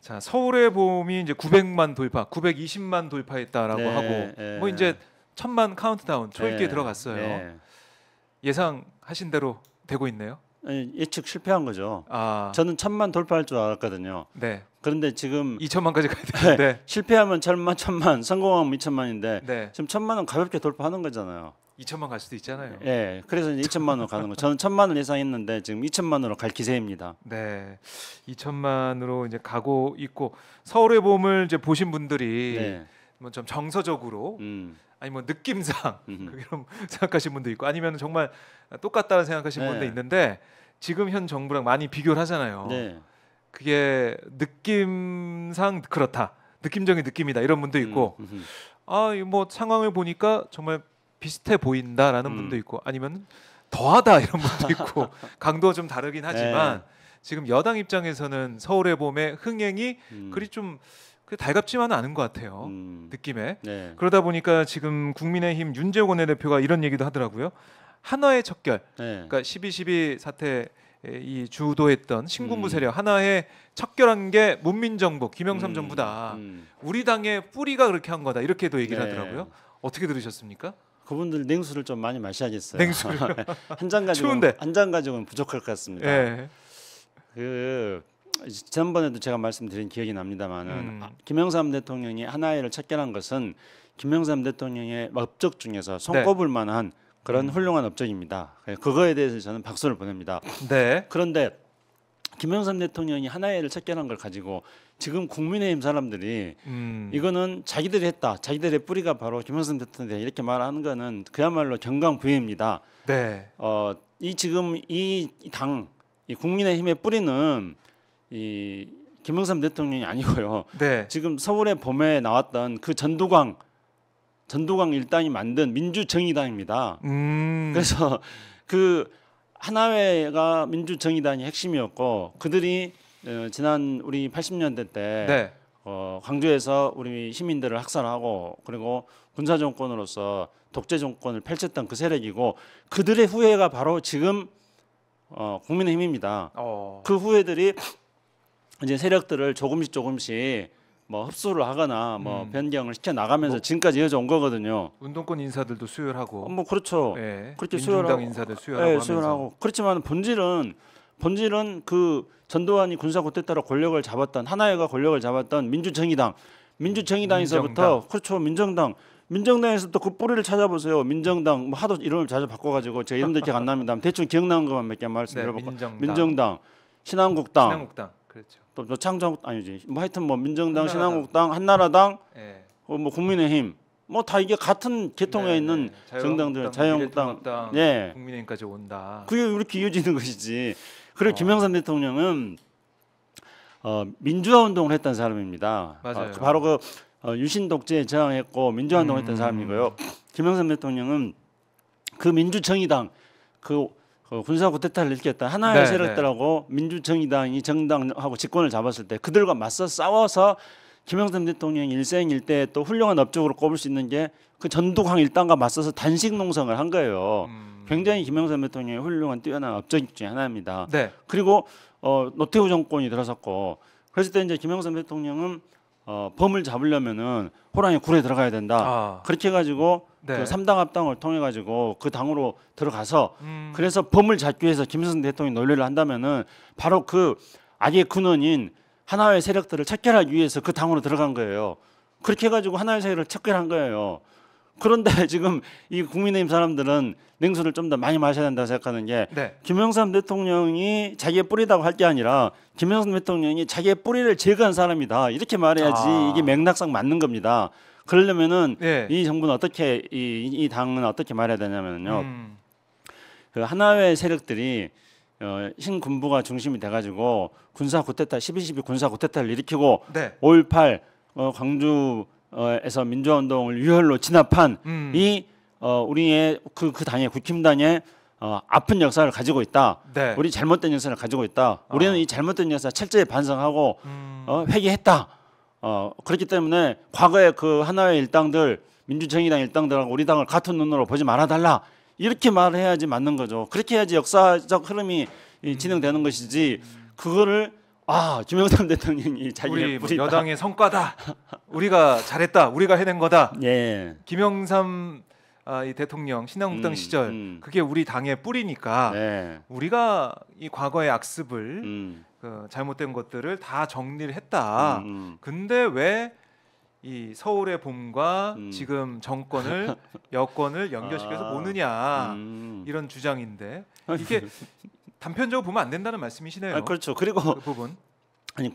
자, 서울의 봄이 이제 900만 돌파, 920만 돌파했다라고 네, 하고 뭐 이제 1000만 카운트다운 초읽기에 들어갔어요. 네. 예상하신 대로 되고 있네요. 예측 실패한 거죠. 아, 저는 1000만 돌파할 줄 알았거든요. 네. 그런데 지금 2천만까지 가야 되는데 실패하면 1000만, 성공하면 2000만인데 네. 지금 1000만은 가볍게 돌파하는 거잖아요. 2천만 갈 수도 있잖아요. 예, 그래서 이제 2000만으로 가는 거. 저는 1000만을 예상했는데 지금 2000만으로 갈 기세입니다. 네. 2천만으로 이제 가고 있고 서울의 봄을 이제 보신 분들이 네. 뭐 좀 정서적으로 음. 아니 뭐 느낌상 그런 생각하신 분도 있고 아니면 정말 똑같다는 생각하시는 네. 분도 있는데 지금 현 정부랑 많이 비교를 하잖아요. 네. 그게 느낌상 그렇다. 느낌적인 느낌이다. 이런 분도 있고 아, 뭐 상황을 보니까 정말 비슷해 보인다라는 분도 있고 아니면 더하다 이런 분도 있고 강도가 좀 다르긴 하지만 지금 여당 입장에서는 서울의 봄의 흥행이 그리 좀 달갑지만은 않은 것 같아요. 느낌에. 네. 그러다 보니까 지금 국민의힘 윤재욱 원내대표가 이런 얘기도 하더라고요. 하나의 척결. 네. 그러니까 12.12 사태 이 주도했던 신군부 세력 하나의 척결한 게 문민정부 김영삼 정부다. 우리 당의 뿌리가 그렇게 한 거다. 이렇게도 얘기를 네. 하더라고요. 어떻게 들으셨습니까? 그분들 냉수를 좀 많이 마셔야겠어요. 냉수를 한 잔 가지고 추운데. 한 잔 가지고는 부족할 것 같습니다. 예. 그 지난번에도 제가 말씀드린 기억이 납니다만은 김영삼 대통령이 하나회를 척결한 것은 김영삼 대통령의 업적 중에서 손꼽을 만한 그런 훌륭한 업적입니다. 그거에 대해서 저는 박수를 보냅니다. 네. 그런데 김영삼 대통령이 하나회를 척결한 걸 가지고 지금 국민의힘 사람들이 이거는 자기들이 했다. 자기들의 뿌리가 바로 김영삼 대통령이다. 이렇게 말하는 거는 그야말로 경강부회입니다. 네. 이 지금 이 당, 이 국민의힘의 뿌리는 이 김영삼 대통령이 아니고요. 네. 지금 서울의 봄에 나왔던 그 전두광 일당이 만든 민주정의당입니다. 그래서 그 하나회가 민주정의당이 핵심이었고 그들이 지난 우리 80년대 때 네. 광주에서 우리 시민들을 학살하고 그리고 군사 정권으로서 독재 정권을 펼쳤던 그 세력이고 그들의 후예가 바로 지금 국민의힘입니다. 그 후예들이 이제 세력들을 조금씩 뭐 흡수를 하거나 뭐 변경을 시켜 나가면서 지금까지 이어져 온 거거든요. 운동권 인사들도 수혈하고. 뭐 그렇죠. 네. 그렇게 민중당 인사들 수혈하고 하면서. 수혈하고 그렇지만 본질은 그 전두환이 군사 쿠데타로 권력을 잡았던 하나회가 권력을 잡았던 민주정의당에서부터 그렇죠. 민정당에서부터 그 뿌리를 찾아보세요. 민정당 뭐 하도 이름을 자주 바꿔가지고 제 이름도 기억 안 납니다. 대충 기억나는 것만 몇 개 말씀드려볼게요. 민정당, 신한국당, 그렇죠. 또 창정 아니지 뭐 하여튼 뭐 민정당, 신한국당, 한나라당, 네. 뭐 국민의힘 뭐 다 이게 같은 계통에 네, 있는 네. 정당들, 자유한국당, 예, 국민의힘까지 온다. 그게 이렇게 이어지는 것이지. 그리고 김영삼 대통령은 민주화 운동을 했던 사람입니다. 맞아요. 바로 그 유신 독재에 저항했고 민주화 운동을 했던 사람이고요. 김영삼 대통령은 그 민주정의당 그 군사 쿠데타를 일으켰던 하나의 세력들하고 민주정의당이 정당하고 집권을 잡았을 때 그들과 맞서 싸워서 김영삼 대통령이 일생일대 또 훌륭한 업적으로 꼽을 수 있는 게 그 전두광 일당과 맞서서 단식 농성을 한 거예요. 굉장히 김영삼 대통령의 훌륭한 뛰어난 업적 중에 하나입니다. 네. 그리고 노태우 정권이 들어섰고 그랬을 때 이제 김영삼 대통령은 범을 잡으려면은 호랑이 굴에 들어가야 된다. 그렇게 해가지고 네. 그 3당 합당을 통해 가지고 그 당으로 들어가서 그래서 범을 잡기 위해서 김영삼 대통령이 논리를 한다면은 바로 그 악의 근원인 하나의 세력들을 척결하기 위해서 그 당으로 들어간 거예요. 그렇게 해가지고 하나의 세력을 척결한 거예요. 그런데 지금 이 국민의힘 사람들은 냉수를 좀 더 많이 마셔야 된다고 생각하는 게 김영삼 대통령이 자기의 뿌리다고 할 게 아니라 김영삼 대통령이 자기의 뿌리를 제거한 사람이다 이렇게 말해야지 이게 맥락상 맞는 겁니다. 그러려면은 이 정부는 어떻게 이 당은 어떻게 말해야 되냐면요. 그 하나의 세력들이 신군부가 중심이 돼가지고 군사 쿠데타 12.12 군사 쿠데타를 일으키고 5.18 광주에서 민주화 운동을 유혈로 진압한 이 우리의 그 당의 국힘당의 아픈 역사를 가지고 있다. 우리 잘못된 역사를 가지고 있다. 우리는 이 잘못된 역사 철저히 반성하고 회개했다. 그렇기 때문에 과거에 그 하나의 일당들 민주정의당 일당들하고 우리 당을 같은 눈으로 보지 말아달라. 이렇게 말해야지 맞는 거죠. 그렇게 해야지 역사적 흐름이 진행되는 것이지 그거를 김영삼 대통령이 우리 자기의 뭐 뿌리다. 여당의 성과다. 우리가 잘했다. 우리가 해낸 거다. 예. 김영삼 이 대통령 신한국당 시절 그게 우리 당의 뿌리니까 네. 우리가 이 과거의 악습을 그 잘못된 것들을 다 정리를 했다. 근데 왜 이 서울의 봄과 지금 정권을 여권을 연결시켜서 보느냐 이런 주장인데 이게 단편적으로 보면 안 된다는 말씀이시네요. 그렇죠. 그리고 그 부분. 아니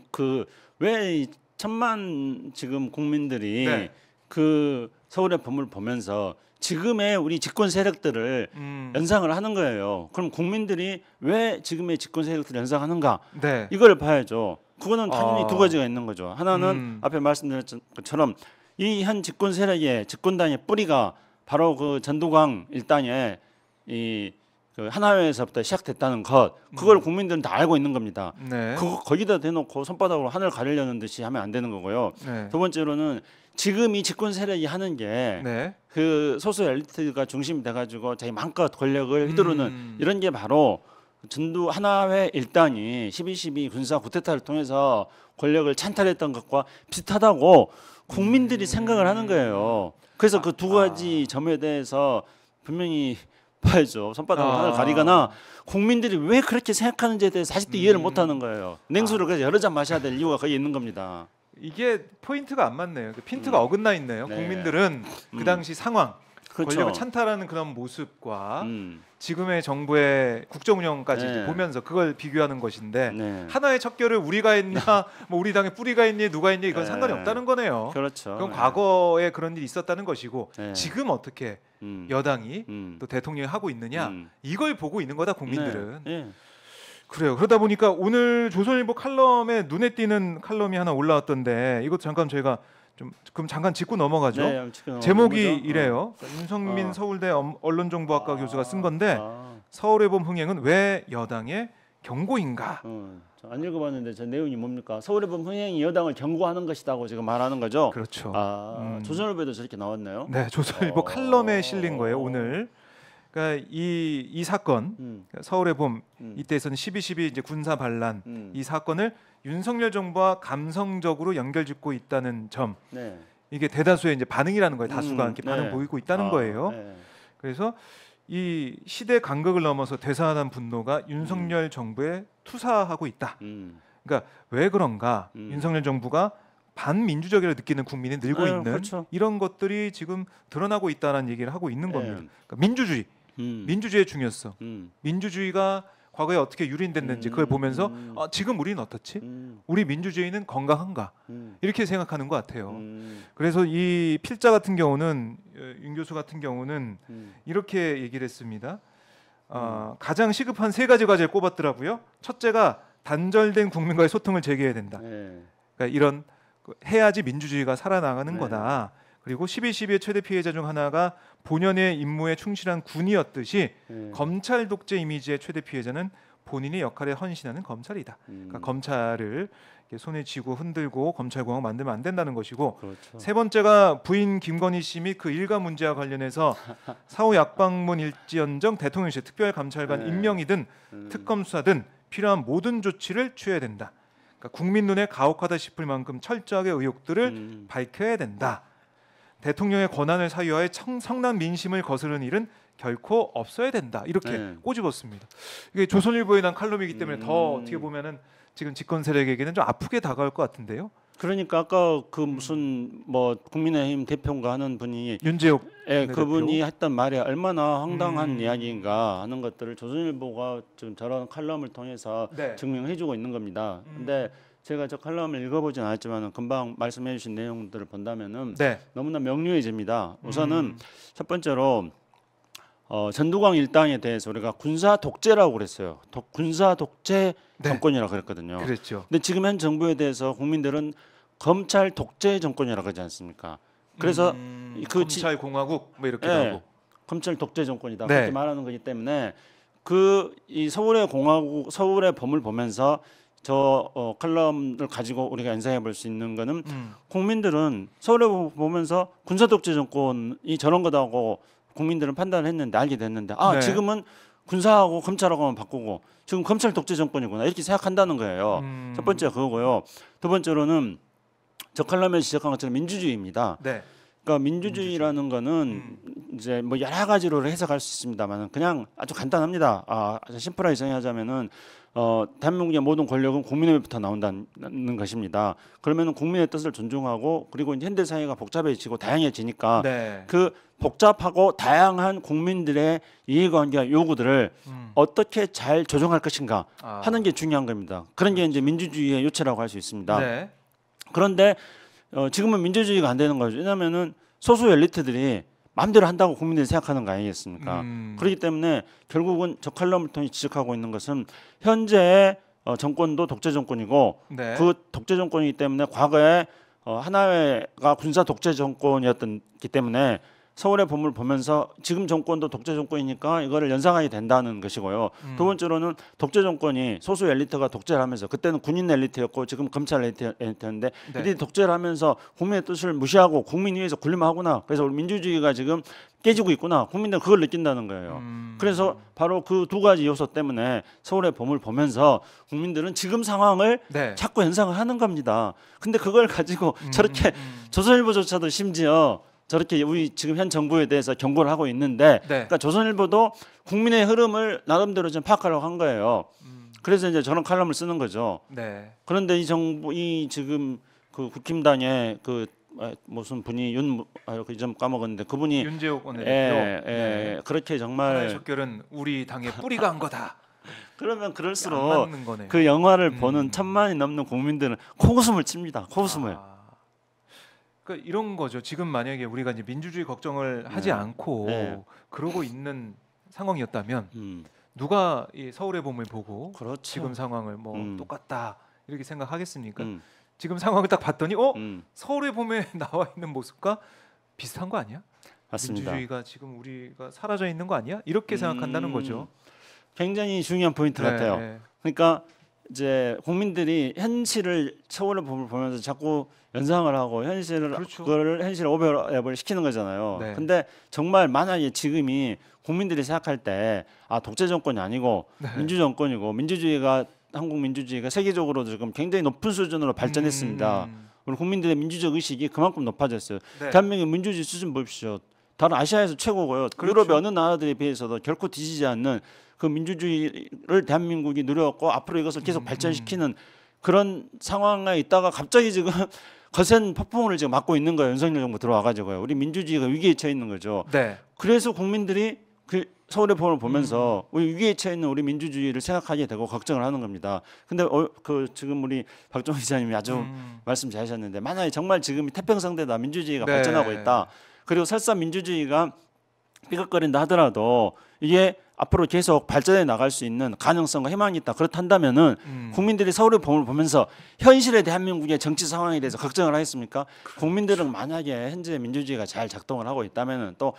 왜 천만 지금 국민들이 네. 그 서울의 봄을 보면서 지금의 우리 집권 세력들을 연상을 하는 거예요. 그럼 국민들이 왜 지금의 집권 세력들을 연상하는가? 네. 이걸 봐야죠. 그거는 당연히 두 가지가 있는 거죠. 하나는 앞에 말씀드렸던 것처럼 이 현 집권 세력의 집권당의 뿌리가 바로 그 전두광 일당의 그 하나회에서부터 시작됐다는 것, 그걸 국민들은 다 알고 있는 겁니다. 네. 그거 거기다 대놓고 손바닥으로 하늘 가리려는 듯이 하면 안 되는 거고요. 네. 두 번째로는 지금 이 집권 세력이 하는 게 네. 그 소수 엘리트가 중심이 돼가지고 자기 마음껏 권력을 휘두르는 이런 게 바로 전두 하나회 일당이 12.12 군사 쿠데타를 통해서 권력을 찬탈했던 것과 비슷하다고 국민들이 생각을 하는 거예요. 그래서 그 두 가지 점에 대해서 분명히 봐야죠. 손바닥으로 하늘 가리거나 국민들이 왜 그렇게 생각하는지에 대해서 아직도 이해를 못하는 거예요. 냉수를 그래서 여러 잔 마셔야 될 이유가 거기 있는 겁니다. 이게 포인트가 안 맞네요. 핀트가 어긋나 있네요. 네. 국민들은 그 당시 상황, 그렇죠. 권력을 찬탈하는 그런 모습과 지금의 정부의 국정 운영까지 네. 보면서 그걸 비교하는 것인데 네. 하나의 척결을 우리가 했냐, 뭐 우리 당의 뿌리가 있니, 누가 했니 이건 네. 상관이 없다는 거네요. 그렇죠. 그건 네. 과거에 그런 일이 있었다는 것이고 네. 지금 어떻게 여당이 또 대통령이 하고 있느냐 이걸 보고 있는 거다 국민들은. 네. 네. 그래요. 그러다 보니까 오늘 조선일보 칼럼에 눈에 띄는 칼럼이 하나 올라왔던데 이것도 잠깐 저희가 좀 그럼 잠깐 짚고 넘어가죠. 네, 지금 제목이 뭐죠? 이래요. 윤성민 서울대 언론정보학과 교수가 쓴 건데 아. 서울의 봄 흥행은 왜 여당의 경고인가? 안 읽어봤는데 저 내용이 뭡니까? 서울의 봄 흥행이 여당을 경고하는 것이다고 지금 말하는 거죠? 그렇죠. 조선일보에도 저렇게 나왔나요? 네, 조선일보 칼럼에 실린 거예요 오늘. 그러니까 이 사건 서울의 봄 이때에서는 12.12 이제 군사 반란 이 사건을 윤석열 정부와 감성적으로 연결짓고 있다는 점. 네. 이게 대다수의 이제 반응이라는 거예요. 다수가 이렇게 반응 네. 보이고 있다는 거예요. 네. 그래서 이 시대 간극을 넘어서 되살아난 분노가 윤석열 정부에 투사하고 있다. 그러니까 왜 그런가? 윤석열 정부가 반민주적이라고 느끼는 국민이 늘고 있는 그렇죠. 이런 것들이 지금 드러나고 있다는 얘기를 하고 있는 겁니다. 그러니까 민주주의, 민주주의의 중요성, 민주주의가 과거에 어떻게 유린됐는지 그걸 보면서 지금 우리는 어떻지? 우리 민주주의는 건강한가? 이렇게 생각하는 것 같아요. 그래서 이 필자 같은 경우는 윤 교수 같은 경우는 이렇게 얘기를 했습니다. 가장 시급한 세 가지 과제를 꼽았더라고요. 첫째가 단절된 국민과의 소통을 재개해야 된다. 그러니까 이런 해야지 민주주의가 살아나가는 거다. 그리고 12.12의 최대 피해자 중 하나가 본연의 임무에 충실한 군이었듯이 검찰 독재 이미지의 최대 피해자는 본인의 역할에 헌신하는 검찰이다. 그러니까 검찰을 이렇게 손에 쥐고 흔들고 검찰공화국 만들면 안 된다는 것이고 그렇죠. 세 번째가 부인 김건희 씨 및 그 일가 문제와 관련해서 사후 약방문 일지언정 대통령실 특별감찰관 임명이든 특검 수사든 필요한 모든 조치를 취해야 된다. 그러니까 국민 눈에 가혹하다 싶을 만큼 철저하게 의혹들을 밝혀야 된다. 대통령의 권한을 사유하여 성난 민심을 거스르는 일은 결코 없어야 된다. 이렇게 꼬집었습니다. 이게 조선일보에 난 칼럼이기 때문에 더 어떻게 보면은 지금 집권 세력에게는 좀 아프게 다가올 것 같은데요. 그러니까 아까 그 무슨 뭐 국민의힘 대표인가 하는 분이 윤재옥 그분이 했던 말이 얼마나 황당한 이야기인가 하는 것들을 조선일보가 지금 저런 칼럼을 통해서 증명해주고 있는 겁니다. 근데 제가 저 칼럼을 읽어보진 않았지만 금방 말씀해주신 내용들을 본다면은 너무나 명료해집니다. 우선은 첫 번째로 전두광 일당에 대해서 우리가 군사 독재라고 그랬어요. 군사 독재 정권이라고 그랬거든요. 그랬죠. 근데 지금 현 정부에 대해서 국민들은 검찰 독재 정권이라고 하지 않습니까? 그래서 그 검찰 공화국 뭐 이렇게 하고 검찰 독재 정권이다 그렇게 말하는 거기 때문에 이 서울의 공화국 서울의 봄을 보면서 저 칼럼을 가지고 우리가 연상해 볼 수 있는 거는 국민들은 서울에 보면서 군사 독재 정권이 저런 거다고 국민들은 판단을 했는데 알게 됐는데 지금은 군사하고 검찰하고만 바꾸고 지금 검찰 독재 정권이구나 이렇게 생각한다는 거예요. 첫 번째 그거고요. 두 번째로는 저 칼럼에 지적한 것처럼 민주주의입니다. 네. 그러니까 민주주의라는 거는 이제 뭐 여러 가지로 해석할 수 있습니다만 그냥 아주 간단합니다. 아주 심플하게 정의하자면은 대한민국의 모든 권력은 국민의부터 나온다는 것입니다. 그러면은 국민의 뜻을 존중하고 그리고 이제 현대 사회가 복잡해지고 다양해지니까 네. 그 복잡하고 다양한 국민들의 이해관계와 요구들을 어떻게 잘 조정할 것인가 하는 게 중요한 겁니다. 그런 게 이제 민주주의의 요체라고 할 수 있습니다. 네. 그런데 지금은 민주주의가 안 되는 거죠. 왜냐하면은 소수 엘리트들이 마음대로 한다고 국민들이 생각하는 거 아니겠습니까? 그렇기 때문에 결국은 저 칼럼을 통해 지적하고 있는 것은 현재의 정권도 독재 정권이고 네. 그 독재 정권이기 때문에 과거에 하나회가 군사 독재 정권이었기 때문에 서울의 봄을 보면서 지금 정권도 독재 정권이니까 이거를 연상하게 된다는 것이고요. 두 번째로는 독재 정권이 소수 엘리트가 독재를 하면서 그때는 군인 엘리트였고 지금 검찰 엘리트였는데 네. 이들이 독재를 하면서 국민의 뜻을 무시하고 국민 위에서 군림하구나. 그래서 우리 민주주의가 지금 깨지고 있구나. 국민들은 그걸 느낀다는 거예요. 그래서 바로 그 두 가지 요소 때문에 서울의 봄을 보면서 국민들은 지금 상황을 네. 자꾸 연상을 하는 겁니다. 근데 그걸 가지고 저렇게 조선일보조차도 심지어 저렇게 우리 지금 현 정부에 대해서 경고를 하고 있는데, 네. 그러니까 조선일보도 국민의 흐름을 나름대로 좀 파악하려고 한 거예요. 그래서 이제 저런 칼럼을 쓰는 거죠. 네. 그런데 이 정부, 이 지금 그 국힘당의 그 무슨 분이 그 이름 까먹었는데 그분이 윤재욱 원내대표. 네. 그렇게 정말 하나의 적결은 우리 당의 뿌리가 한 거다. 그러면 안 그럴수록 맞는 거네요. 그 영화를 보는 1000만이 넘는 국민들은 코웃음을 칩니다. 코웃음을. 그러니까 이런 거죠. 지금 만약에 우리가 이제 민주주의 걱정을 하지 네. 않고 네. 그러고 있는 상황이었다면 음. 누가 이 서울의 봄을 보고 그렇죠. 지금 상황을 뭐 똑같다 이렇게 생각하겠습니까? 음. 지금 상황을 딱 봤더니 음. 서울의 봄에 나와 있는 모습과 비슷한 거 아니야? 맞습니다. 민주주의가 지금 우리가 사라져 있는 거 아니야? 이렇게 생각한다는 거죠. 굉장히 중요한 포인트 같아요. 네. 그러니까 이제 국민들이 현실을 서울의 봄을 보면서 자꾸 연상을 하고 현실을 그렇죠. 그걸 현실 오버랩을 시키는 거잖아요. 네. 근데 정말 만약에 지금이 국민들이 생각할 때 독재 정권이 아니고 네. 민주 정권이고 민주주의가 한국 민주주의가 세계적으로 지금 굉장히 높은 수준으로 발전했습니다. 우리 국민들의 민주적 의식이 그만큼 높아졌어요. 네. 대한민국 민주주의 수준 보십시오. 다른 아시아에서 최고고요. 그렇죠. 유럽의 어느 나라들에 비해서도 결코 뒤지지 않는 그 민주주의를 대한민국이 누렸고 앞으로 이것을 계속 발전시키는 그런 상황에 있다가 갑자기 지금 거센 폭풍을 지금 맞고 있는 거예요. 윤석열 정부 들어와가지고요. 우리 민주주의가 위기에 처해 있는 거죠. 네. 그래서 국민들이 그 서울의 봄을 보면서 우리 위기에 처해 있는 우리 민주주의를 생각하게 되고 걱정을 하는 겁니다. 근데 그 지금 우리 박종희 기자님이 아주 말씀 잘하셨는데 만약에 정말 지금 태평성대다 민주주의가 네. 발전하고 있다. 그리고 설사 민주주의가 삐걱거린다 하더라도 이게 앞으로 계속 발전해 나갈 수 있는 가능성과 희망이 있다. 그렇다면은 국민들이 서울의 봄을 보면서 현실의 대한민국의 정치 상황에 대해서 걱정을 하겠습니까? 국민들은 만약에 현재 민주주의가 잘 작동을 하고 있다면은 또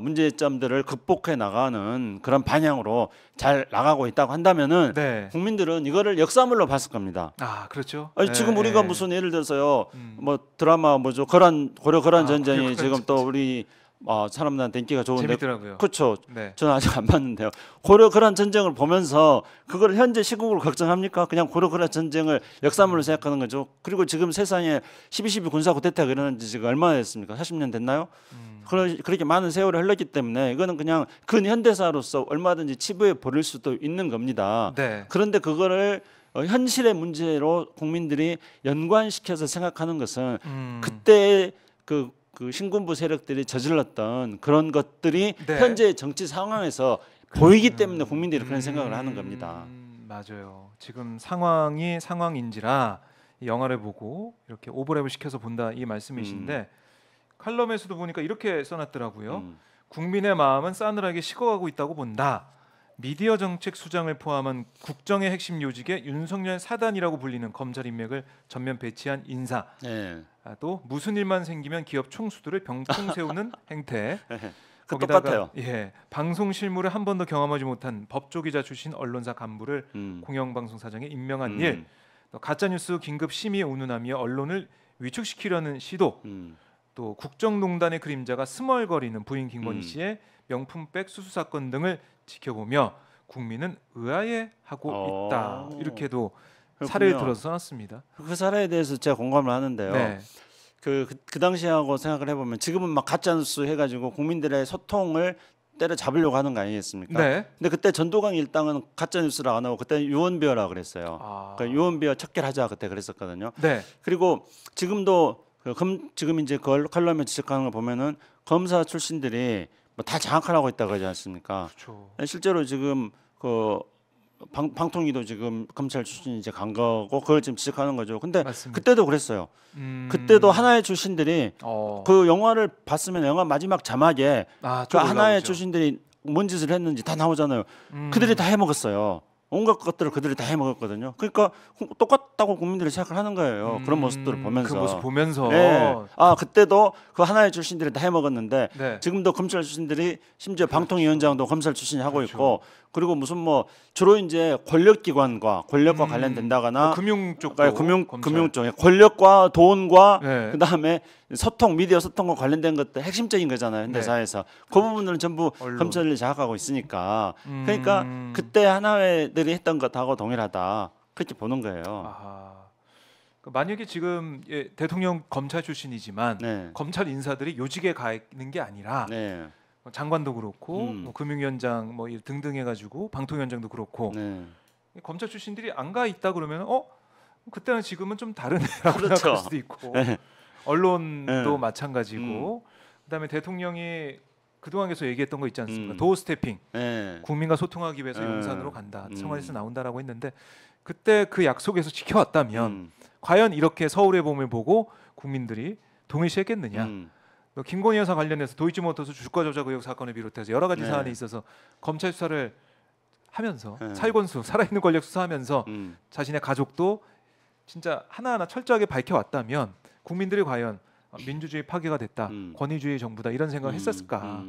문제점들을 극복해 나가는 그런 방향으로 잘 나가고 있다고 한다면은 네. 국민들은 이거를 역사물로 봤을 겁니다. 아 그렇죠. 아니, 네. 지금 우리가 무슨 예를 들어서요, 뭐 드라마 뭐죠, 고려 거란 전쟁이 고려 지금 거란 또 우리 사람들한테 인기가 좋은데, 재밌더라고요. 그렇죠. 네. 저는 아직 안 봤는데요. 고려 거란 전쟁을 보면서 그걸 현재 시국으로 걱정합니까? 그냥 고려 거란 전쟁을 역사물로 생각하는 거죠. 그리고 지금 세상에 12.12 군사 쿠데타가 일어난 지 지금 얼마나 됐습니까? 40년 됐나요? 그렇게 많은 세월이 흘렀기 때문에 이거는 그냥 근현대사로서 얼마든지 치부해 버릴 수도 있는 겁니다. 네. 그런데 그거를 현실의 문제로 국민들이 연관시켜서 생각하는 것은 그때 그 신군부 세력들이 저질렀던 그런 것들이 네. 현재 정치 상황에서 보이기 때문에 국민들이 그런 생각을 하는 겁니다. 맞아요. 지금 상황이 상황인지라 이 영화를 보고 이렇게 오버랩을 시켜서 본다 이 말씀이신데 칼럼에서도 보니까 이렇게 써놨더라고요. 국민의 마음은 싸늘하게 식어가고 있다고 본다. 미디어 정책 수장을 포함한 국정의 핵심 요직에 윤석열 사단이라고 불리는 검찰 인맥을 전면 배치한 인사. 네. 또 무슨 일만 생기면 기업 총수들을 병풍 세우는 행태. 그 똑같아요. 방송 실무를 한 번도 경험하지 못한 법조기자 출신 언론사 간부를 공영방송사장에 임명한 일. 또 가짜뉴스 긴급 심의에 운운하며 언론을 위축시키려는 시도. 또 국정농단의 그림자가 스멀거리는 부인 김건희 씨의 명품백 수수 사건 등을 지켜보며 국민은 의아해하고 있다. 이렇게도 그렇군요. 사례를 들어서 써놨습니다. 그 사례에 대해서 제가 공감을 하는데요. 네. 그 당시하고 생각을 해보면 지금은 막 가짜뉴스 해가지고 국민들의 소통을 때려잡으려고 하는 거 아니겠습니까? 네. 근데 그때 전두광 일당은 가짜뉴스를 안 하고 그때 유언비어라 그랬어요. 그러니까 유언비어 척결하자 그때 그랬었거든요. 네. 그리고 지금도 지금 이제 칼럼에 지적하는 거 보면은 검사 출신들이 뭐 다 장악하라고 있다고 그러지 않습니까? 그렇죠. 실제로 지금 그 방통위도 지금 검찰 출신이 이제 간 거고 그걸 지금 지적하는 거죠. 근데 맞습니다. 그때도 그랬어요. 그때도 하나의 출신들이 그 영화를 봤으면 영화 마지막 자막에 그 하나의 출신들이 뭔 짓을 했는지 다 나오잖아요. 그들이 다 해먹었어요. 온갖 것들을 그들이 다 해먹었거든요. 그러니까 똑같다고 국민들이 생각을 하는 거예요. 그런 모습들을 보면서. 그 모습 보면서. 네. 아 그때도 그 하나의 출신들이 다 해먹었는데 네. 지금도 검찰 출신들이 심지어 방통위원장도 검찰 출신이 하고 그렇죠. 있고 그리고 무슨 뭐 주로 이제 권력기관과 관련된다거나 뭐 금융 쪽도 금융 쪽에 권력과 돈과 네. 그다음에 미디어 소통과 관련된 것들 핵심적인 거잖아요 현대 네. 사회에서 그 부분들은 전부 언론. 검찰이 장악하고 있으니까 그러니까 그때 하나회들이 했던 것하고 동일하다 그렇게 보는 거예요. 아하. 만약에 지금 대통령 검찰 출신이지만 네. 검찰 인사들이 요직에 가 있는 게 아니라 네. 장관도 그렇고 뭐 금융위원장 뭐 등등 해가지고 방통위원장도 그렇고 네. 검찰 출신들이 안 가 있다 그러면 그때는 지금은 좀 다르네라고 그렇죠. 생각할 수도 있고 네. 언론도 네. 마찬가지고 그다음에 대통령이 그동안 계속 얘기했던 거 있지 않습니까? 음. 도어 스태핑 네. 국민과 소통하기 위해서 네. 용산으로 간다 청와대에서 나온다라고 했는데 그때 그 약속에서 지켜왔다면 음. 과연 이렇게 서울의 봄을 보고 국민들이 동의시했겠느냐? 김건희 여사 관련해서 도이치모터스 주가 조작 의혹 사건을 비롯해서 여러 가지 네. 사안이 있어서 검찰 수사를 하면서 네. 살건수 살아있는 권력 수사하면서 자신의 가족도 진짜 하나하나 철저하게 밝혀왔다면 국민들이 과연 민주주의 파괴가 됐다, 권위주의 정부다 이런 생각을 했었을까?